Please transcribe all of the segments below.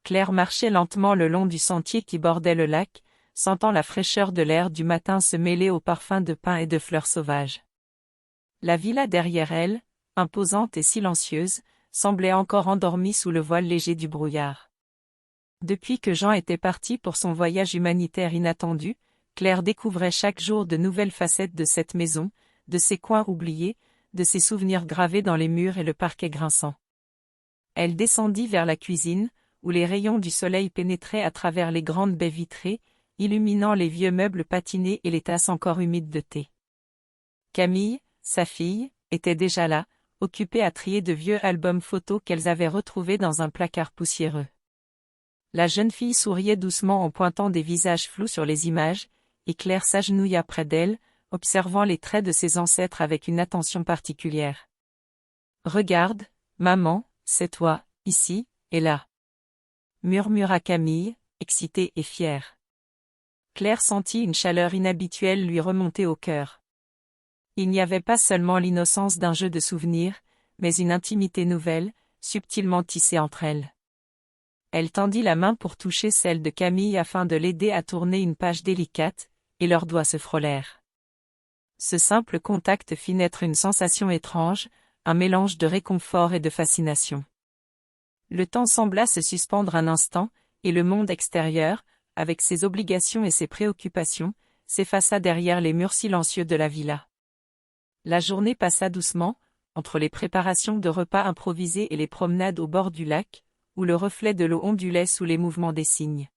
Claire marchait lentement le long du sentier qui bordait le lac, sentant la fraîcheur de l'air du matin se mêler au parfum de pins et de fleurs sauvages. La villa derrière elle, imposante et silencieuse, semblait encore endormie sous le voile léger du brouillard. Depuis que Jean était parti pour son voyage humanitaire inattendu, Claire découvrait chaque jour de nouvelles facettes de cette maison, de ses coins oubliés, de ses souvenirs gravés dans les murs et le parquet grinçant. Elle descendit vers la cuisine, où les rayons du soleil pénétraient à travers les grandes baies vitrées, illuminant les vieux meubles patinés et les tasses encore humides de thé. Camille, sa fille, était déjà là, occupée à trier de vieux albums photos qu'elles avaient retrouvés dans un placard poussiéreux. La jeune fille souriait doucement en pointant des visages flous sur les images, et Claire s'agenouilla près d'elle, observant les traits de ses ancêtres avec une attention particulière. « Regarde, maman, c'est toi, ici, et là. » murmura Camille, excitée et fière. Claire sentit une chaleur inhabituelle lui remonter au cœur. Il n'y avait pas seulement l'innocence d'un jeu de souvenirs, mais une intimité nouvelle, subtilement tissée entre elles. Elle tendit la main pour toucher celle de Camille afin de l'aider à tourner une page délicate, et leurs doigts se frôlèrent. Ce simple contact fit naître une sensation étrange, un mélange de réconfort et de fascination. Le temps sembla se suspendre un instant, et le monde extérieur, avec ses obligations et ses préoccupations, s'effaça derrière les murs silencieux de la villa. La journée passa doucement, entre les préparations de repas improvisés et les promenades au bord du lac, où le reflet de l'eau ondulait sous les mouvements des cygnes.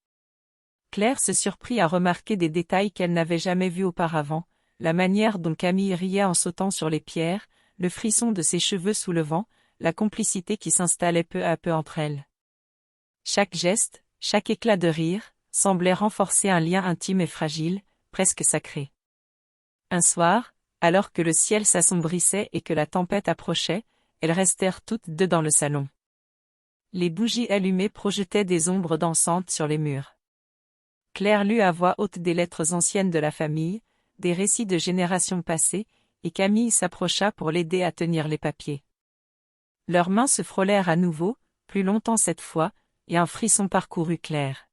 Claire se surprit à remarquer des détails qu'elle n'avait jamais vus auparavant, la manière dont Camille riait en sautant sur les pierres, le frisson de ses cheveux sous le vent, la complicité qui s'installait peu à peu entre elles. Chaque geste, chaque éclat de rire, semblait renforcer un lien intime et fragile, presque sacré. Un soir, alors que le ciel s'assombrissait et que la tempête approchait, elles restèrent toutes deux dans le salon. Les bougies allumées projetaient des ombres dansantes sur les murs. Claire lut à voix haute des lettres anciennes de la famille, des récits de générations passées, et Camille s'approcha pour l'aider à tenir les papiers. Leurs mains se frôlèrent à nouveau, plus longtemps cette fois, et un frisson parcourut Claire.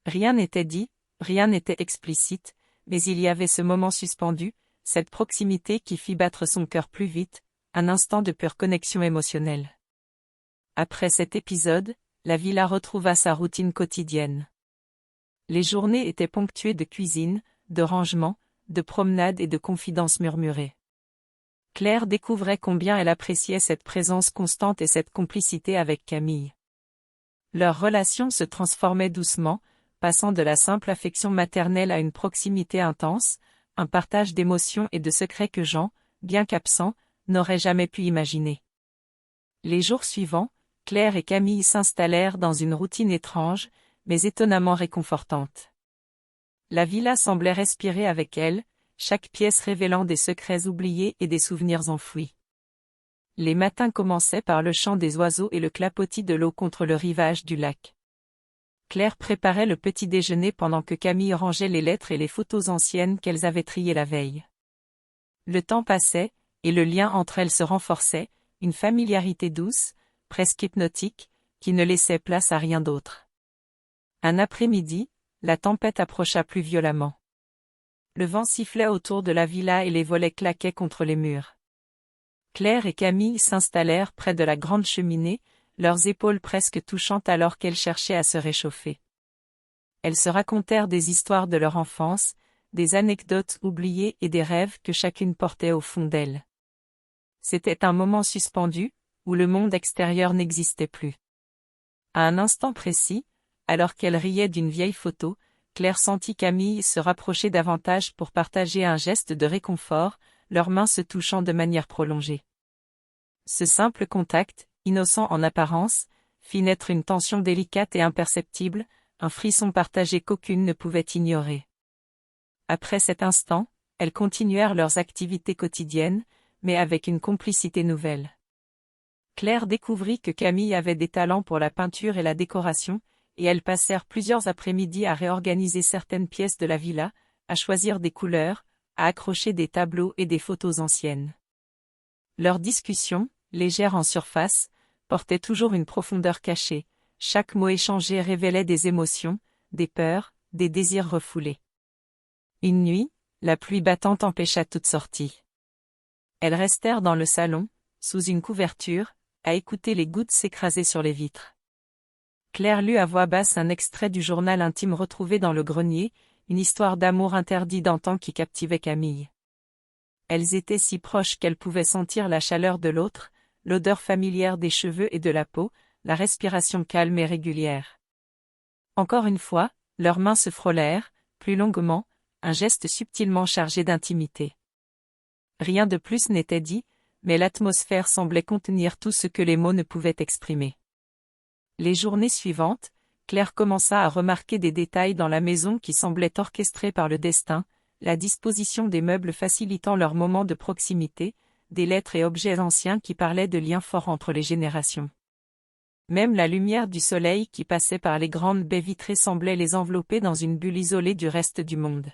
Rien n'était dit, rien n'était explicite, mais il y avait ce moment suspendu, cette proximité qui fit battre son cœur plus vite, un instant de pure connexion émotionnelle. Après cet épisode, la villa retrouva sa routine quotidienne. Les journées étaient ponctuées de cuisine, de rangement, de promenades et de confidences murmurées. Claire découvrait combien elle appréciait cette présence constante et cette complicité avec Camille. Leur relation se transformait doucement, passant de la simple affection maternelle à une proximité intense, un partage d'émotions et de secrets que Jean, bien qu'absent, n'aurait jamais pu imaginer. Les jours suivants, Claire et Camille s'installèrent dans une routine étrange, mais étonnamment réconfortante. La villa semblait respirer avec elle, chaque pièce révélant des secrets oubliés et des souvenirs enfouis. Les matins commençaient par le chant des oiseaux et le clapotis de l'eau contre le rivage du lac. Claire préparait le petit déjeuner pendant que Camille rangeait les lettres et les photos anciennes qu'elles avaient triées la veille. Le temps passait, et le lien entre elles se renforçait, une familiarité douce, presque hypnotique, qui ne laissait place à rien d'autre. Un après-midi, la tempête approcha plus violemment. Le vent sifflait autour de la villa et les volets claquaient contre les murs. Claire et Camille s'installèrent près de la grande cheminée, leurs épaules presque touchantes alors qu'elles cherchaient à se réchauffer. Elles se racontèrent des histoires de leur enfance, des anecdotes oubliées et des rêves que chacune portait au fond d'elle. C'était un moment suspendu, où le monde extérieur n'existait plus. À un instant précis, alors qu'elle riait d'une vieille photo, Claire sentit Camille se rapprocher davantage pour partager un geste de réconfort, leurs mains se touchant de manière prolongée. Ce simple contact, innocent en apparence, fit naître une tension délicate et imperceptible, un frisson partagé qu'aucune ne pouvait ignorer. Après cet instant, elles continuèrent leurs activités quotidiennes, mais avec une complicité nouvelle. Claire découvrit que Camille avait des talents pour la peinture et la décoration, et elles passèrent plusieurs après-midi à réorganiser certaines pièces de la villa, à choisir des couleurs, à accrocher des tableaux et des photos anciennes. Leurs discussions, légères en surface, portaient toujours une profondeur cachée, chaque mot échangé révélait des émotions, des peurs, des désirs refoulés. Une nuit, la pluie battante empêcha toute sortie. Elles restèrent dans le salon, sous une couverture, à écouter les gouttes s'écraser sur les vitres. Claire lut à voix basse un extrait du journal intime retrouvé dans le grenier, une histoire d'amour interdit d'antan qui captivait Camille. Elles étaient si proches qu'elles pouvaient sentir la chaleur de l'autre, l'odeur familière des cheveux et de la peau, la respiration calme et régulière. Encore une fois, leurs mains se frôlèrent, plus longuement, un geste subtilement chargé d'intimité. Rien de plus n'était dit, mais l'atmosphère semblait contenir tout ce que les mots ne pouvaient exprimer. Les journées suivantes, Claire commença à remarquer des détails dans la maison qui semblaient orchestrés par le destin, la disposition des meubles facilitant leur moment de proximité, des lettres et objets anciens qui parlaient de liens forts entre les générations. Même la lumière du soleil qui passait par les grandes baies vitrées semblait les envelopper dans une bulle isolée du reste du monde.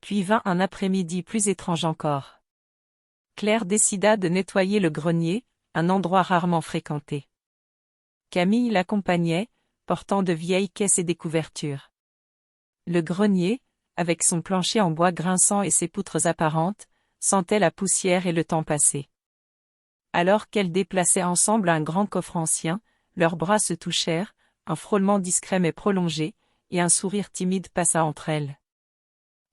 Puis vint un après-midi plus étrange encore. Claire décida de nettoyer le grenier, un endroit rarement fréquenté. Camille l'accompagnait, portant de vieilles caisses et des couvertures. Le grenier, avec son plancher en bois grinçant et ses poutres apparentes, sentait la poussière et le temps passé. Alors qu'elles déplaçaient ensemble un grand coffre ancien, leurs bras se touchèrent, un frôlement discret mais prolongé, et un sourire timide passa entre elles.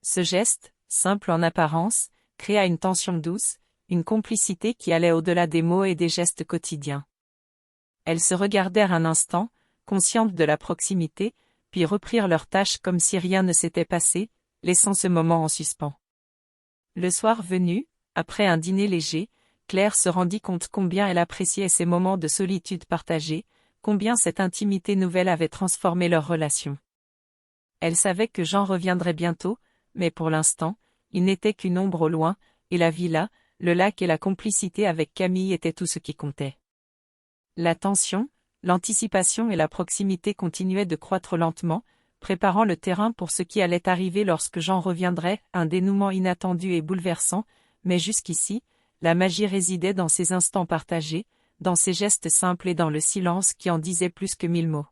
Ce geste, simple en apparence, créa une tension douce, une complicité qui allait au-delà des mots et des gestes quotidiens. Elles se regardèrent un instant, conscientes de la proximité, puis reprirent leurs tâches comme si rien ne s'était passé, laissant ce moment en suspens. Le soir venu, après un dîner léger, Claire se rendit compte combien elle appréciait ces moments de solitude partagés, combien cette intimité nouvelle avait transformé leur relation. Elle savait que Jean reviendrait bientôt, mais pour l'instant, il n'était qu'une ombre au loin, et la villa, le lac et la complicité avec Camille étaient tout ce qui comptait. La tension, l'anticipation et la proximité continuaient de croître lentement, préparant le terrain pour ce qui allait arriver lorsque Jean reviendrait, un dénouement inattendu et bouleversant, mais jusqu'ici, la magie résidait dans ces instants partagés, dans ces gestes simples et dans le silence qui en disait plus que 1000 mots.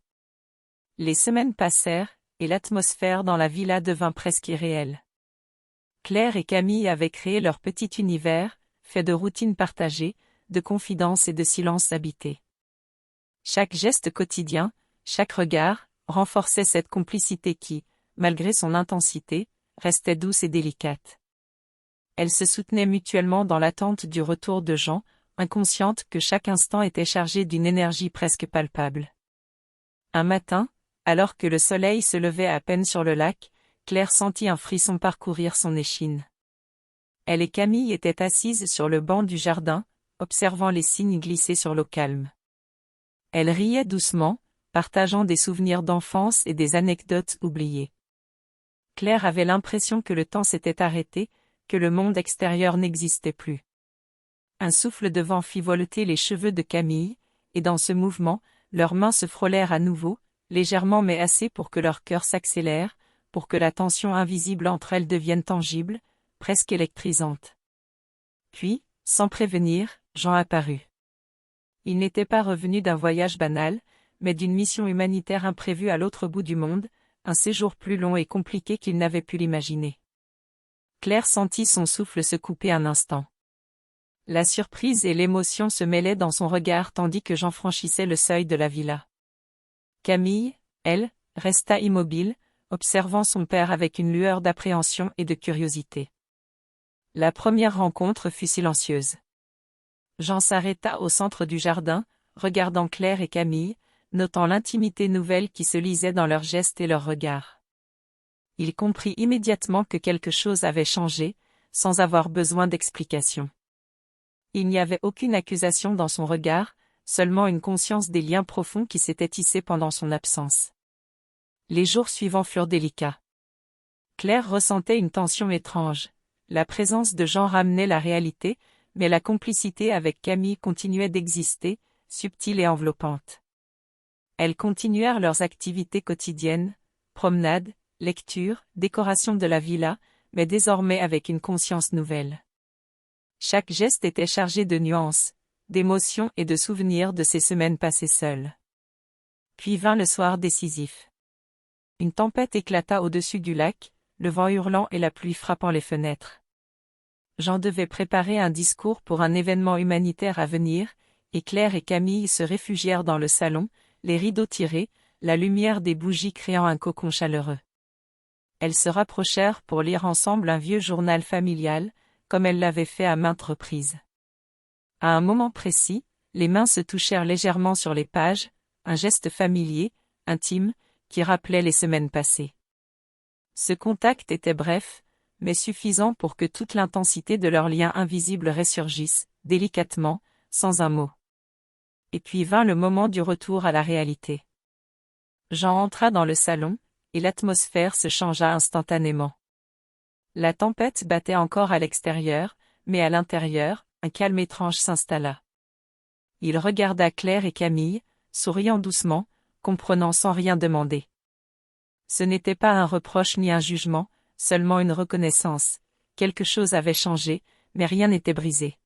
Les semaines passèrent, et l'atmosphère dans la villa devint presque irréelle. Claire et Camille avaient créé leur petit univers, fait de routines partagées, de confidences et de silences habités. Chaque geste quotidien, chaque regard, renforçait cette complicité qui, malgré son intensité, restait douce et délicate. Elles se soutenaient mutuellement dans l'attente du retour de Jean, inconscientes que chaque instant était chargé d'une énergie presque palpable. Un matin, alors que le soleil se levait à peine sur le lac, Claire sentit un frisson parcourir son échine. Elle et Camille étaient assises sur le banc du jardin, observant les cygnes glisser sur l'eau calme. Elles riaient doucement, partageant des souvenirs d'enfance et des anecdotes oubliées. Claire avait l'impression que le temps s'était arrêté, que le monde extérieur n'existait plus. Un souffle de vent fit voleter les cheveux de Camille, et dans ce mouvement, leurs mains se frôlèrent à nouveau, légèrement mais assez pour que leur cœur s'accélère, pour que la tension invisible entre elles devienne tangible, presque électrisante. Puis, sans prévenir, Jean apparut. Il n'était pas revenu d'un voyage banal, mais d'une mission humanitaire imprévue à l'autre bout du monde, un séjour plus long et compliqué qu'il n'avait pu l'imaginer. Claire sentit son souffle se couper un instant. La surprise et l'émotion se mêlaient dans son regard tandis que Jean franchissait le seuil de la villa. Camille, elle, resta immobile, observant son père avec une lueur d'appréhension et de curiosité. La première rencontre fut silencieuse. Jean s'arrêta au centre du jardin, regardant Claire et Camille, notant l'intimité nouvelle qui se lisait dans leurs gestes et leurs regards. Il comprit immédiatement que quelque chose avait changé, sans avoir besoin d'explication. Il n'y avait aucune accusation dans son regard, seulement une conscience des liens profonds qui s'étaient tissés pendant son absence. Les jours suivants furent délicats. Claire ressentait une tension étrange. La présence de Jean ramenait la réalité, mais la complicité avec Camille continuait d'exister, subtile et enveloppante. Elles continuèrent leurs activités quotidiennes, promenades, lectures, décoration de la villa, mais désormais avec une conscience nouvelle. Chaque geste était chargé de nuances, d'émotions et de souvenirs de ces semaines passées seules. Puis vint le soir décisif. Une tempête éclata au-dessus du lac, le vent hurlant et la pluie frappant les fenêtres. Jean devait préparer un discours pour un événement humanitaire à venir, et Claire et Camille se réfugièrent dans le salon, les rideaux tirés, la lumière des bougies créant un cocon chaleureux. Elles se rapprochèrent pour lire ensemble un vieux journal familial, comme elles l'avaient fait à maintes reprises. À un moment précis, les mains se touchèrent légèrement sur les pages, un geste familier, intime, qui rappelait les semaines passées. Ce contact était bref, mais suffisant pour que toute l'intensité de leur lien invisible ressurgisse, délicatement, sans un mot. Et puis vint le moment du retour à la réalité. Jean entra dans le salon, et l'atmosphère se changea instantanément. La tempête battait encore à l'extérieur, mais à l'intérieur, un calme étrange s'installa. Il regarda Claire et Camille, souriant doucement, comprenant sans rien demander. Ce n'était pas un reproche ni un jugement, seulement une reconnaissance. Quelque chose avait changé, mais rien n'était brisé.